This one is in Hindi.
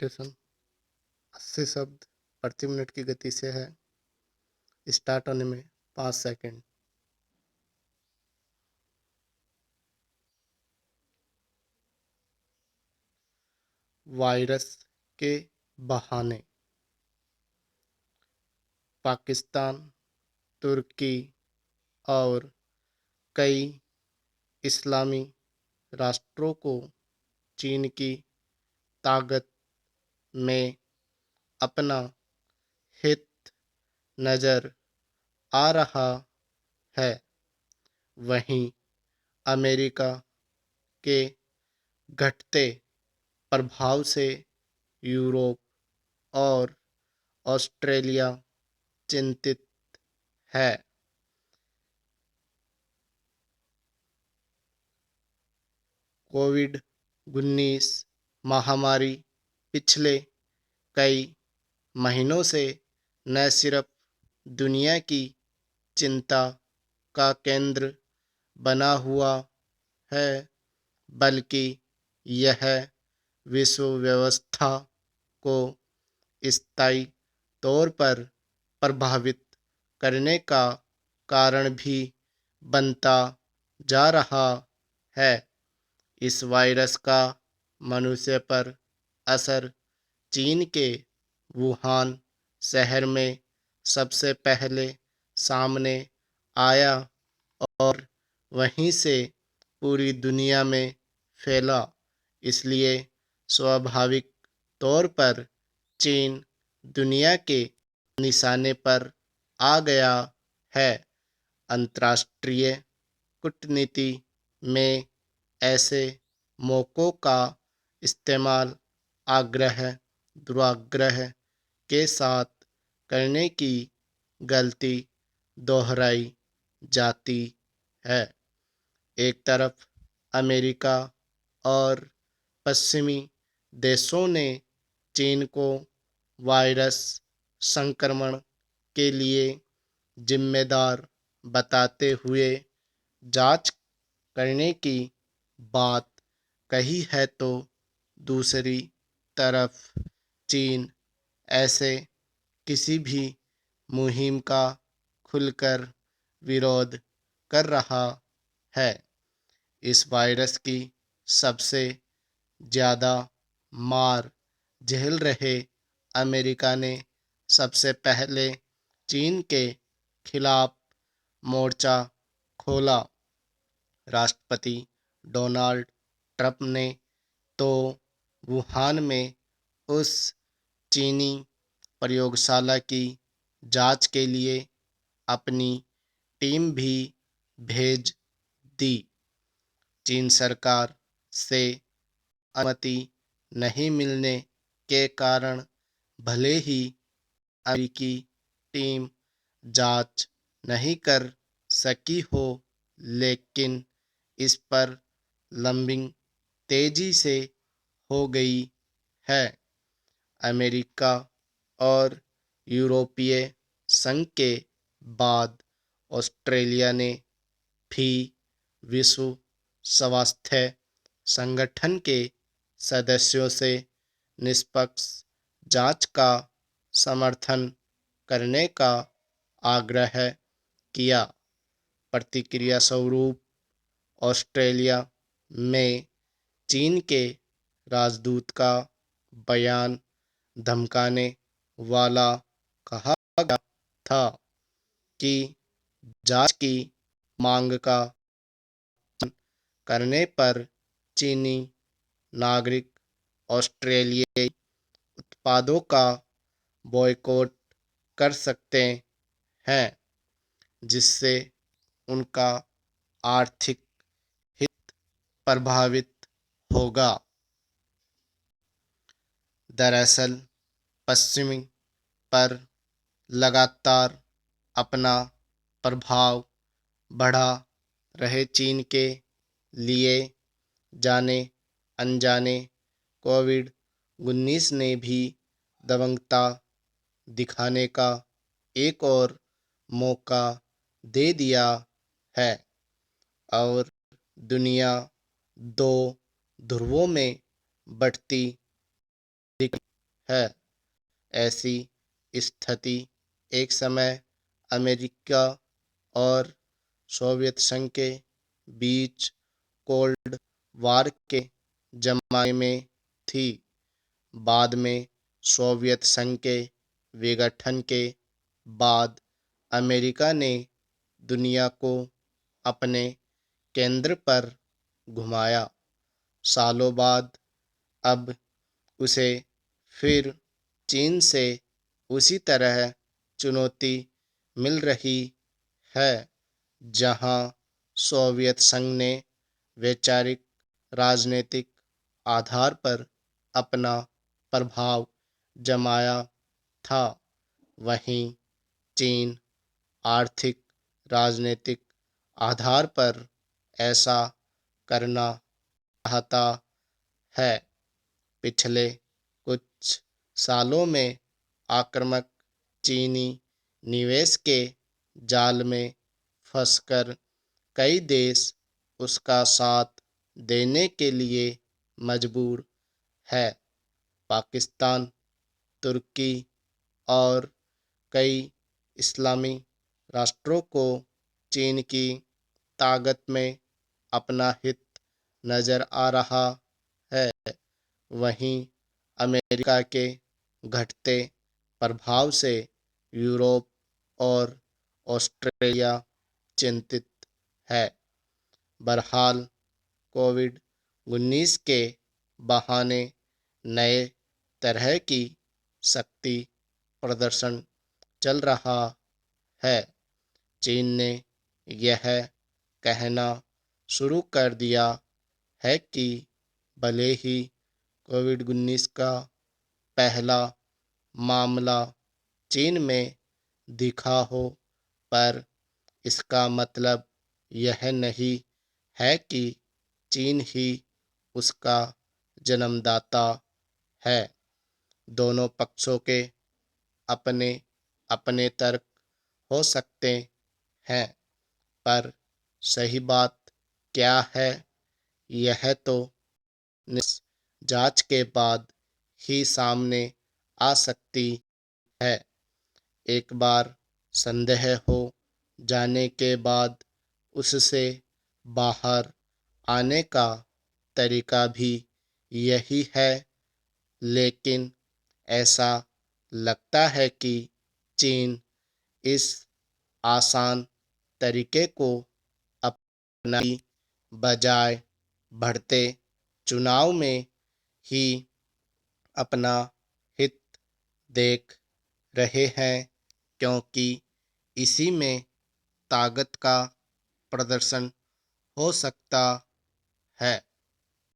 मेडिटेशन 80 शब्द प्रति मिनट की गति से है। स्टार्ट होने में 5 सेकंड। वायरस के बहाने पाकिस्तान, तुर्की और कई इस्लामी राष्ट्रों को चीन की ताकत में अपना हित नज़र आ रहा है। वहीं अमेरिका के घटते प्रभाव से यूरोप और ऑस्ट्रेलिया चिंतित है। कोविड-19 महामारी पिछले कई महीनों से न सिर्फ दुनिया की चिंता का केंद्र बना हुआ है, बल्कि यह विश्व व्यवस्था को स्थायी तौर पर प्रभावित करने का कारण भी बनता जा रहा है। इस वायरस का मनुष्य पर असर चीन के वुहान शहर में सबसे पहले सामने आया और वहीं से पूरी दुनिया में फैला। इसलिए स्वाभाविक तौर पर चीन दुनिया के निशाने पर आ गया है। अंतर्राष्ट्रीय कूटनीति में ऐसे मौक़ों का इस्तेमाल आग्रह दुराग्रह के साथ करने की गलती दोहराई जाती है। एक तरफ अमेरिका और पश्चिमी देशों ने चीन को वायरस संक्रमण के लिए जिम्मेदार बताते हुए जांच करने की बात कही है, तो दूसरी तरफ चीन ऐसे किसी भी मुहिम का खुलकर विरोध कर रहा है। इस वायरस की सबसे ज़्यादा मार झेल रहे अमेरिका ने सबसे पहले चीन के खिलाफ मोर्चा खोला। राष्ट्रपति डोनाल्ड ट्रंप ने तो वुहान में उस चीनी प्रयोगशाला की जांच के लिए अपनी टीम भी भेज दी। चीन सरकार से अनुमति नहीं मिलने के कारण भले ही अमेरिकी टीम जांच नहीं कर सकी हो, लेकिन इस पर लंबिंग तेजी से हो गई है। अमेरिका और यूरोपीय संघ के बाद ऑस्ट्रेलिया ने भी विश्व स्वास्थ्य संगठन के सदस्यों से निष्पक्ष जांच का समर्थन करने का आग्रह किया। प्रतिक्रिया स्वरूप ऑस्ट्रेलिया में चीन के राजदूत का बयान धमकाने वाला कहा गया था कि जांच की मांग का करने पर चीनी नागरिक ऑस्ट्रेलियाई उत्पादों का बॉयकॉट कर सकते हैं, जिससे उनका आर्थिक हित प्रभावित होगा। दरअसल पश्चिमी पर लगातार अपना प्रभाव बढ़ा रहे चीन के लिए जाने अनजाने कोविड-19 ने भी दबंगता दिखाने का एक और मौका दे दिया है और दुनिया दो ध्रुवों में बंटती दिख है। ऐसी स्थिति एक समय अमेरिका और सोवियत संघ के बीच कोल्ड वार के ज़माने में थी। बाद में सोवियत संघ के विघटन के बाद अमेरिका ने दुनिया को अपने केंद्र पर घुमाया। सालों बाद अब उसे फिर चीन से उसी तरह चुनौती मिल रही है, जहां सोवियत संघ ने वैचारिक राजनीतिक आधार पर अपना प्रभाव जमाया था, वहीं चीन आर्थिक राजनीतिक आधार पर ऐसा करना चाहता है। पिछले कुछ सालों में आक्रामक चीनी निवेश के जाल में फंसकर कई देश उसका साथ देने के लिए मजबूर है। पाकिस्तान, तुर्की और कई इस्लामी राष्ट्रों को चीन की ताकत में अपना हित नज़र आ रहा है। वहीं अमेरिका के घटते प्रभाव से यूरोप और ऑस्ट्रेलिया चिंतित है। बहरहाल, कोविड-19 के बहाने नए तरह की शक्ति प्रदर्शन चल रहा है। चीन ने यह कहना शुरू कर दिया है कि भले ही कोविड-19 का पहला मामला चीन में दिखा हो, पर इसका मतलब यह नहीं है कि चीन ही उसका जन्मदाता है। दोनों पक्षों के अपने अपने तर्क हो सकते हैं, पर सही बात क्या है, यह तो जांच के बाद ही सामने आ सकती है। एक बार संदेह हो जाने के बाद उससे बाहर आने का तरीका भी यही है, लेकिन ऐसा लगता है कि चीन इस आसान तरीके को अपनाने की बजाय बढ़ते चुनाव में ही अपना हित देख रहे हैं, क्योंकि इसी में ताकत का प्रदर्शन हो सकता है।